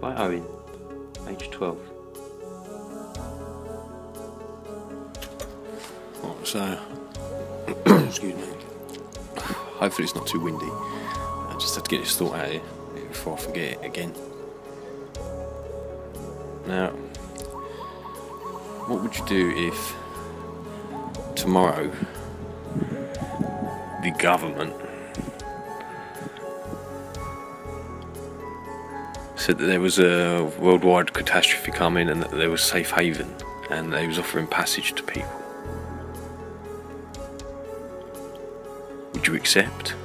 by Owen, age 12. Right, so, excuse me. Hopefully it's not too windy. I just have to get this thought out of here before I forget it again. Now, what would you do if tomorrow the government said that there was a worldwide catastrophe coming and that there was safe haven and they was offering passage to people? Would you accept?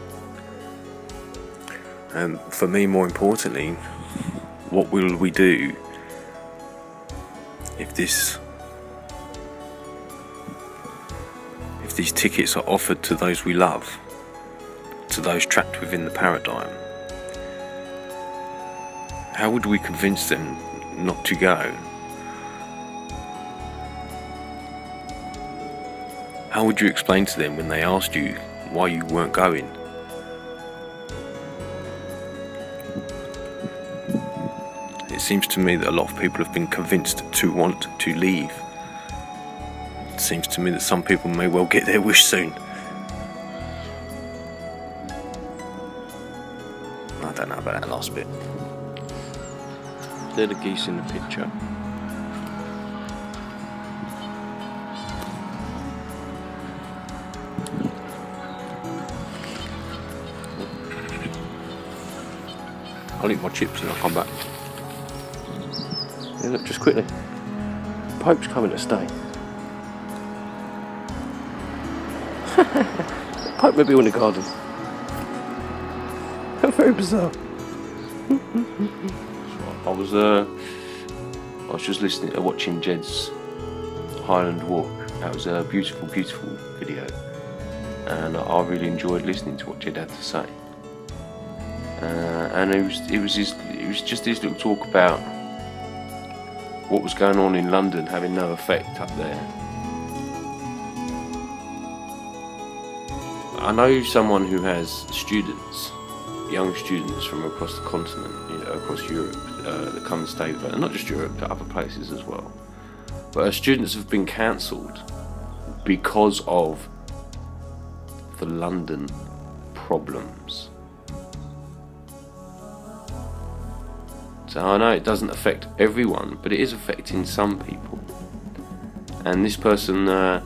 For me, more importantly, what will we do if these tickets are offered to those we love, to those trapped within the paradigm? How would we convince them not to go? How would you explain to them when they asked you why you weren't going? It seems to me that a lot of people have been convinced to want to leave. It seems to me that some people may well get their wish soon. I don't know about that last bit. They're the geese in the picture. I'll eat my chips and I'll come back. Yeah, look, just quickly. Pope's coming to stay. Pope may be in the garden. How very bizarre. I was just watching Jed's Highland Walk. That was a beautiful, beautiful video, and I really enjoyed listening to what Jed had to say. And it was just this little talk about what was going on in London having no effect up there. I know someone who has students, young students from across the continent, across Europe, that come and stay with her, and not just Europe, but other places as well. But her students have been cancelled because of the London problems. So I know it doesn't affect everyone, but it is affecting some people. And this person, I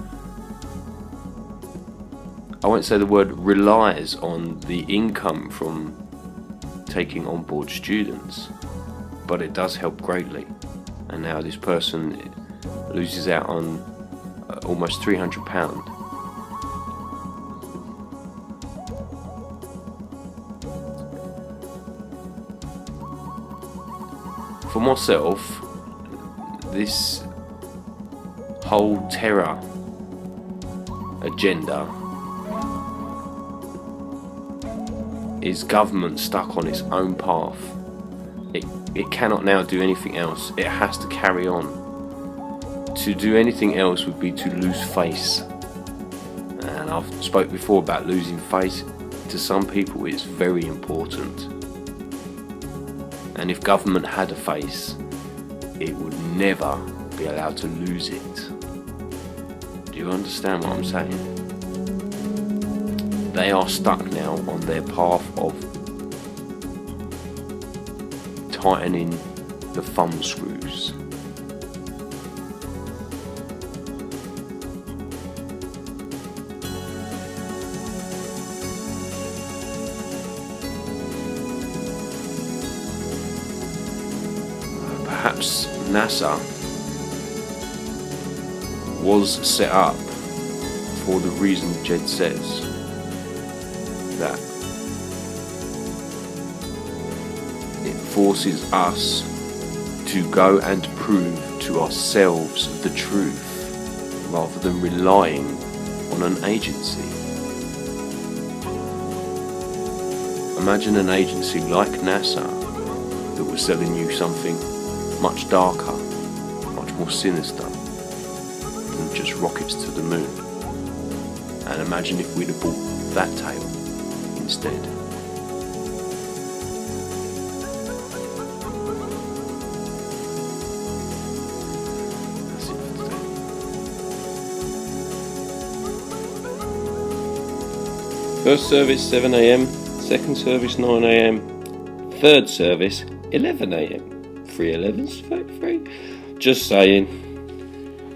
won't say the word relies on the income from taking on board students, but it does help greatly. And now this person loses out on almost £300. For myself, this whole terror agenda is government stuck on its own path. It cannot now do anything else. It has to carry on. To do anything else would be to lose face. And I've spoke before about losing face. To some people it's very important. And if government had a face, it would never be allowed to lose it. Do you understand what I'm saying? They are stuck now on their path of tightening the thumb screws. Perhaps NASA was set up for the reason Jed says, that it forces us to go and prove to ourselves the truth rather than relying on an agency. Imagine an agency like NASA that was selling you something much darker, much more sinister than just rockets to the moon. And imagine if we'd have bought that tale instead. First service 7 AM, second service 9 AM, third service 11 AM. 3 11s, 33. Just saying.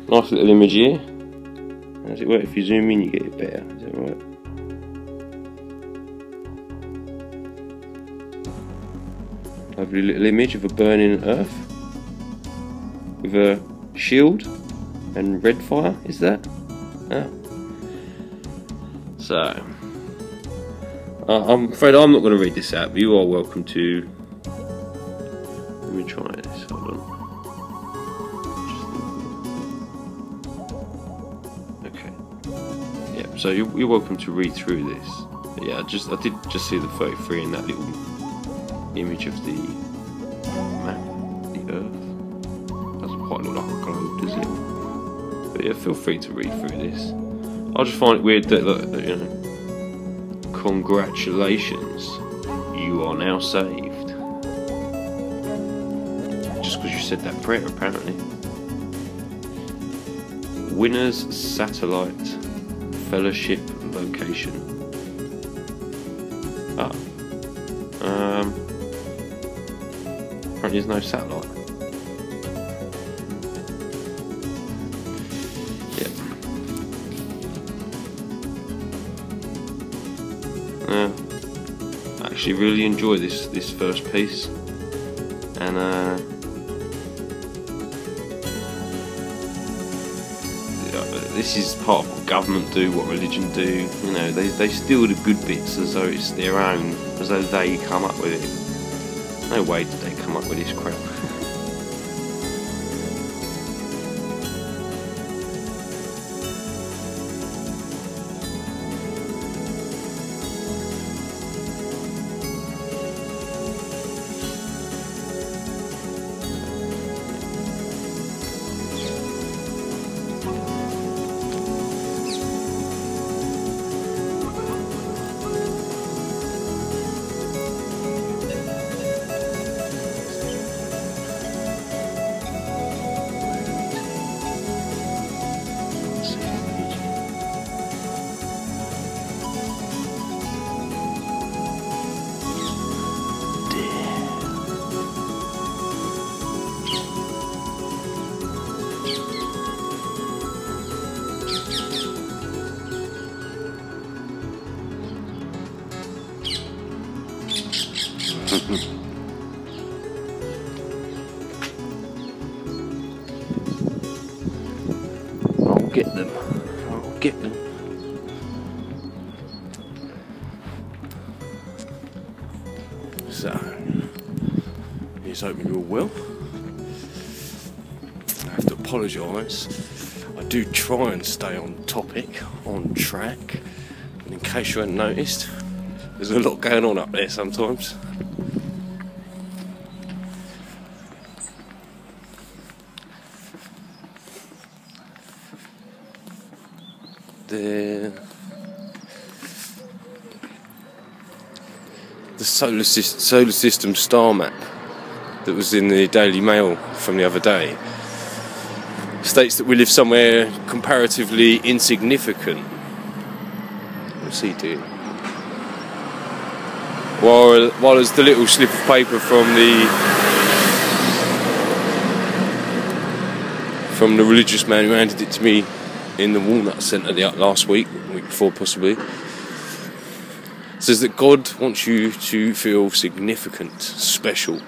Nice little image here. How does it work? If you zoom in, you get it better. Is that right? Lovely little image of a burning earth with a shield and red fire. Is that? Ah. So, I'm afraid I'm not going to read this out, but you are welcome to. Let me try this. Hold on. Okay. Yeah. So you're welcome to read through this. But yeah, I did just see the 33 in that little image of the map, the Earth. Doesn't quite look like a globe, does it? But yeah, feel free to read through this. I just find it weird that you know, congratulations, you are now saved. Just because you said that prayer, apparently. Winners Satellite Fellowship location. Ah. Apparently there's no satellite. Yep. I actually really enjoy this first piece, and this is part of what government do, what religion do. You know, they steal the good bits as though it's their own, as though they come up with it. No way did they come up with this crap. I'll get them. I'll get them. So, he's hoping you're well. I have to apologise. I do try and stay on topic, on track. And in case you hadn't noticed, there's a lot going on up there sometimes. The solar system star map that was in the Daily Mail from the other day states that we live somewhere comparatively insignificant. What's he doing? While there's the little slip of paper from the religious man who handed it to me in the Walnut Centre last week before possibly, says that God wants you to feel significant, special.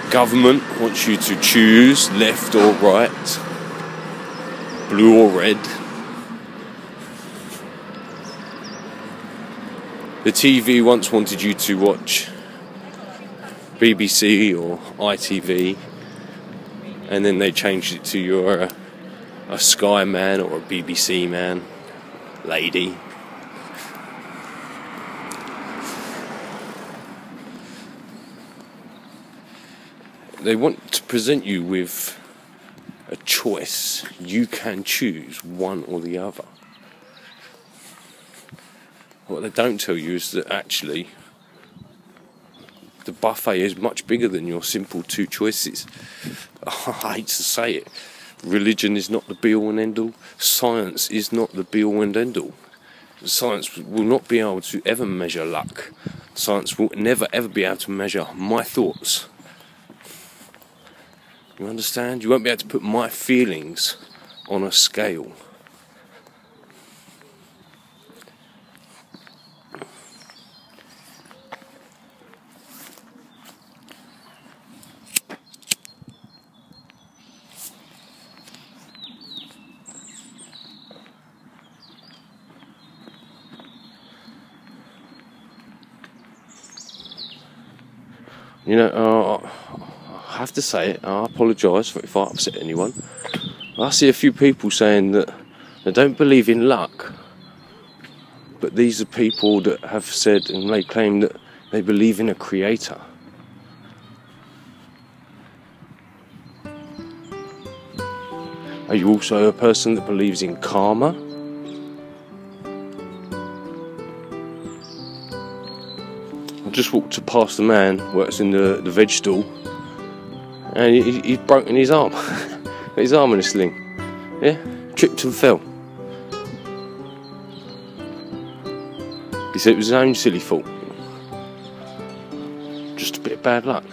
Government wants you to choose left or right, blue or red. The TV once wanted you to watch BBC or ITV, and then they changed it to you're a Sky man or a BBC man, lady. They want to present you with a choice. You can choose one or the other. What they don't tell you is that actually the buffet is much bigger than your simple two choices. I hate to say it, Religion is not the be-all and end-all. Science is not the be-all and end-all. Science will not be able to ever measure luck. Science will never ever be able to measure my thoughts. You understand? You won't be able to put my feelings on a scale. You know, I have to say it, I apologise if I upset anyone. I see a few people saying that they don't believe in luck, but these are people that have said and they claim that they believe in a creator. Are you also a person that believes in karma? I just walked past a man who works in the veg stall, and he'd broken his arm. His arm in a sling. Yeah? Tripped and fell. He said it was his own silly fault. Just a bit of bad luck.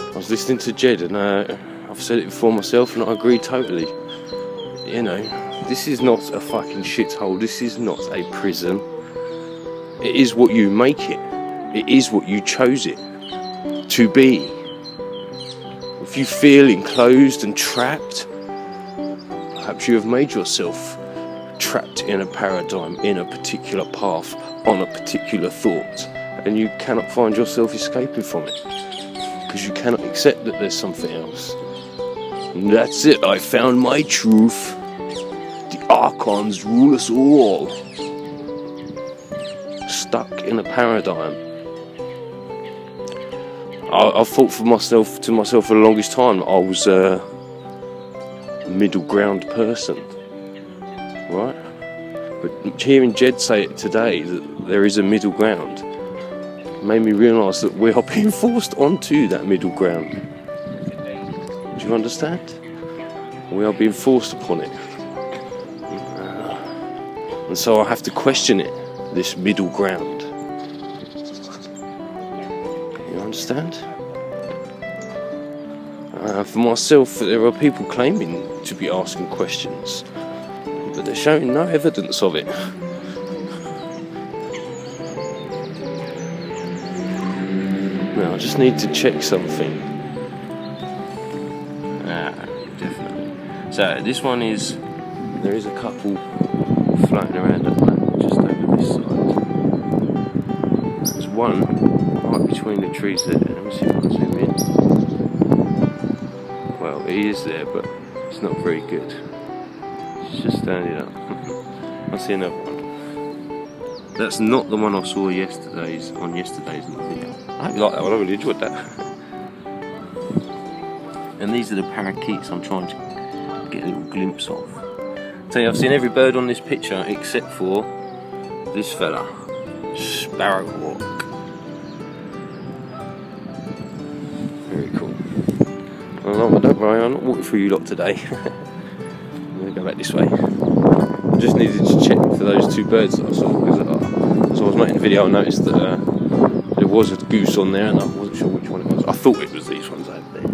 I was listening to Jed, and I've said it before myself, and I agree totally. You know, this is not a fucking shithole. This is not a prison. It is what you make it. It is what you chose it to be. If you feel enclosed and trapped, perhaps you have made yourself trapped in a paradigm, in a particular path, on a particular thought, and you cannot find yourself escaping from it. Because you cannot accept that there's something else. And that's it, I found my truth. The Archons rule us all. Stuck in a paradigm. I've thought to myself for the longest time I was a middle ground person. Right? But hearing Jed say it today, that there is a middle ground, made me realise that we are being forced onto that middle ground. Do you understand? We are being forced upon it. And so I have to question it, this middle ground. You understand? For myself, there are people claiming to be asking questions, but they're showing no evidence of it. I just need to check something. Definitely. So this one is, there is a couple floating around at the moment, just over this side. There's one right between the trees there. Let me see if I can zoom in. Well, he is there, but it's not very good. It's just standing up. I see another one. That's not the one I saw on yesterday's video. I hope you like that one, I really enjoyed that. And these are the parakeets I'm trying to get a little glimpse of. Tell you, I've seen every bird on this picture except for this fella, Sparrowhawk. Very cool. Oh, don't worry, I'm not walking through you lot today. I'm going to go back this way. I just needed to check for those two birds that I saw, because as I was making the video I noticed that there was a goose on there and I wasn't sure which one it was. I thought it was these ones over there.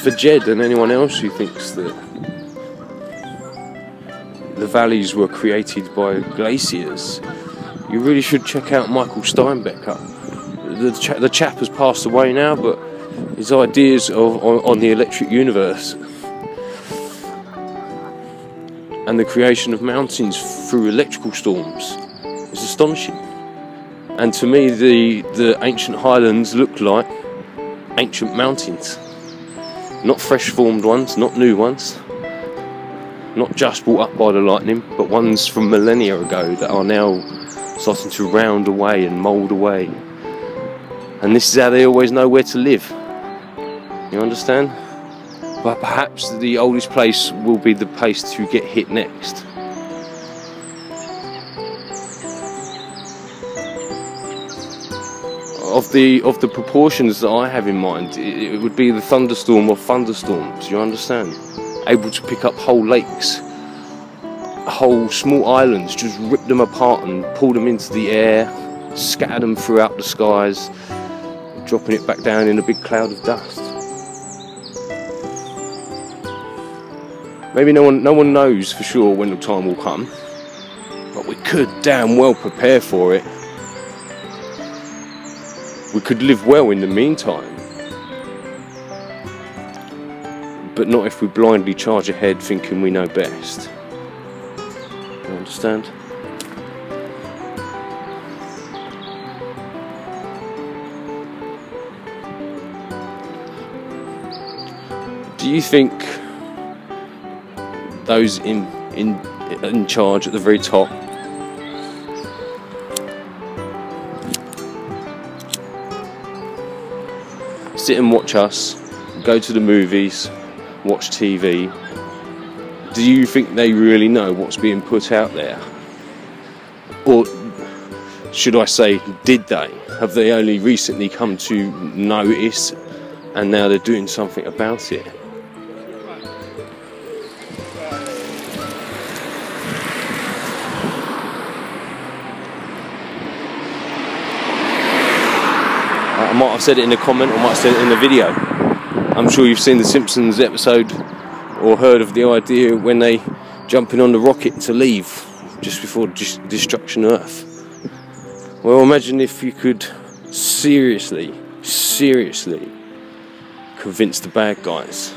For Jed and anyone else who thinks that the valleys were created by glaciers, you really should check out Michael Steinbecker. The chap has passed away now, but his ideas on the electric universe and the creation of mountains through electrical storms is astonishing. And to me, the ancient highlands look like ancient mountains. Not fresh formed ones, not new ones, not just brought up by the lightning, but ones from millennia ago that are now starting to round away and mould away. And this is how they always know where to live. You understand? But perhaps the oldest place will be the place to get hit next. Of the proportions that I have in mind, it would be the thunderstorm of thunderstorms. You understand? Able to pick up whole lakes, whole small islands, just rip them apart and pull them into the air, scatter them throughout the skies, dropping it back down in a big cloud of dust. Maybe no one knows for sure when the time will come, but we could damn well prepare for it. We could live well in the meantime, but not if we blindly charge ahead thinking we know best. You understand? Do you think those in charge at the very top sit and watch us, go to the movies, watch TV? Do you think they really know what's being put out there? Or should I say, did they? Have they only recently come to notice and now they're doing something about it? I might have said it in a comment, or might have said it in the video. I'm sure you've seen the Simpsons episode or heard of the idea when they jumping on the rocket to leave just before destruction of Earth. Well, imagine if you could seriously convince the bad guys,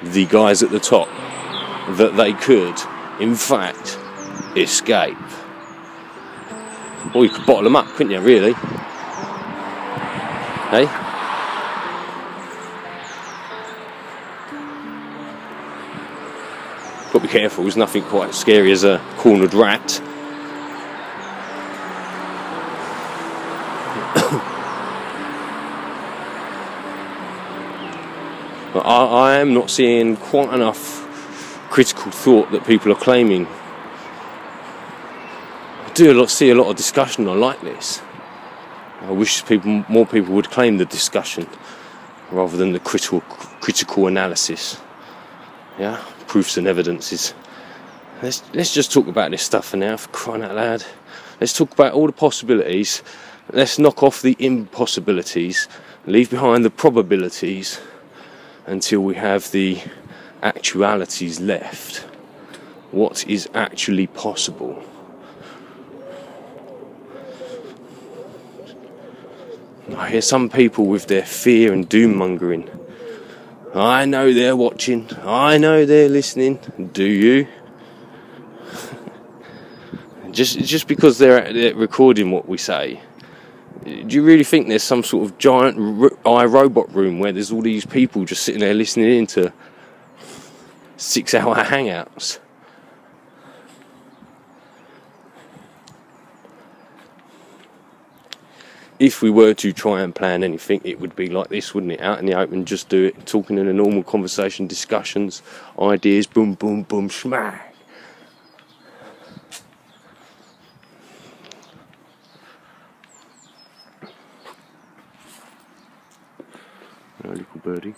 the guys at the top, that they could, in fact, escape. Or you could bottle them up, couldn't you, really? Hey? Got to be careful, there's nothing quite as scary as a cornered rat. But I am not seeing quite enough critical thought that people are claiming. I see a lot of discussion on like this. I wish more people would claim the discussion rather than the critical analysis. Yeah, proofs and evidences. Let's just talk about this stuff for now, for crying out loud. Let's talk about all the possibilities. Let's knock off the impossibilities, leave behind the probabilities until we have the actualities left. What is actually possible? I hear some people with their fear and doom mongering. I know they're watching. I know they're listening. Do you? just because they're recording what we say, do you really think there's some sort of giant iRobot room where there's all these people just sitting there listening in to 6-hour hangouts? If we were to try and plan anything, it would be like this, wouldn't it? Out in the open, just do it, talking in a normal conversation, discussions, ideas, boom, boom, boom, smack. Hello, little birdie.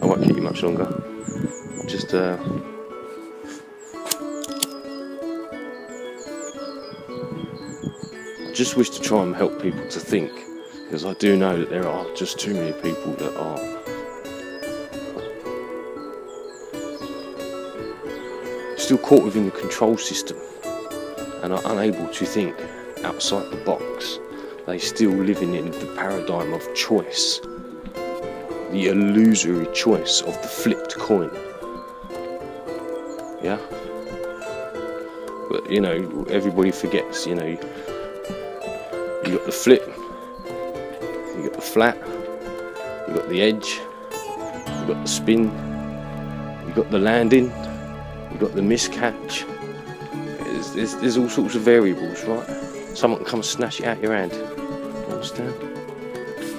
I won't keep you much longer. Just I just wish to try and help people to think, because I do know that there are just too many people that are still caught within the control system and are unable to think outside the box. They still living in the paradigm of choice. The illusory choice of the flipped coin. Yeah? But, you know, everybody forgets, you know, you got the flip, you got the flat, you've got the edge, you've got the spin, you've got the landing, you've got the miscatch. There's all sorts of variables, right? Someone can come and snatch it out your hand. You understand?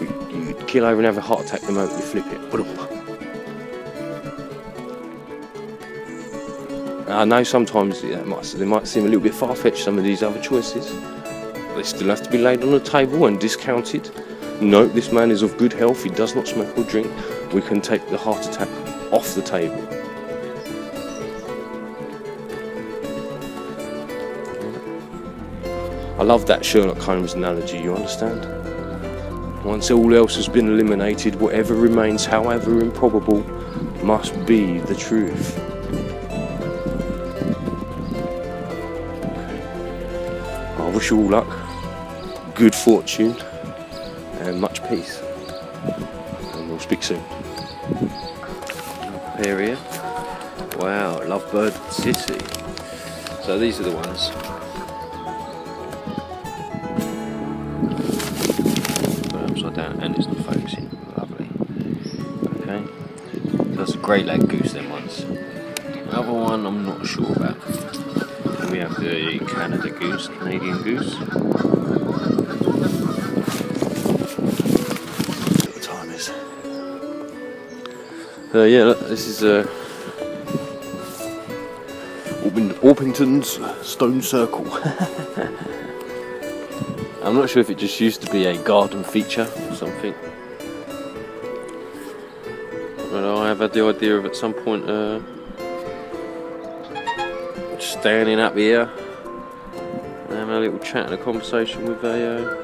You keel over and have a heart attack the moment you flip it. I know sometimes they might seem a little bit far-fetched, some of these other choices. They still have to be laid on the table and discounted. No, this man is of good health, he does not smoke or drink. We can take the heart attack off the table. I love that Sherlock Holmes analogy, you understand? Once all else has been eliminated, whatever remains, however improbable, must be the truth. I wish you all luck, good fortune, and much peace. And we'll speak soon. Area. Wow, Lovebird City. So these are the ones. Upside down, and it's not focusing. Lovely. Okay. So that's a grey lag goose, then ones. The other one I'm not sure about. We have the Canadian goose. What the time is? Yeah, look, this is Orpington's Stone Circle. I'm not sure if it just used to be a garden feature or something. But I have had the idea of at some point standing up here and having a little chat and a conversation with a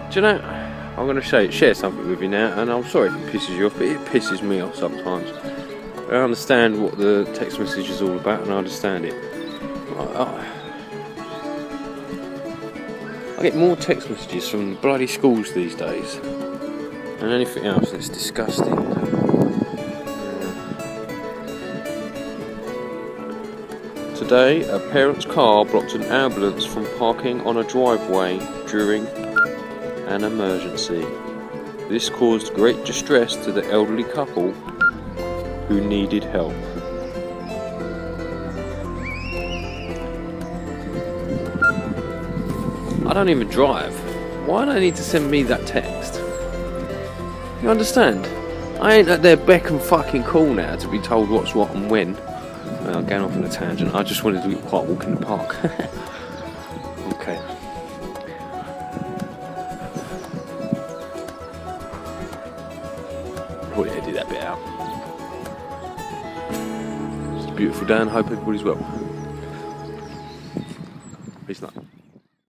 do you know, I'm going to share something with you now, and I'm sorry if it pisses you off, but it pisses me off sometimes. I understand what the text message is all about, and I understand it. I get more text messages from bloody schools these days than anything else. It's disgusting. Today, a parent's car blocked an ambulance from parking on a driveway during an emergency. This caused great distress to the elderly couple who needed help. I don't even drive. Why do they need to send me that text? You understand? I ain't at their beck and fucking call now to be told what's what and when. I'm going off on a tangent. I just wanted to do quite a walk in the park. Okay. Probably edit that bit out. It's a beautiful day and I hope everybody's well. Peace and love.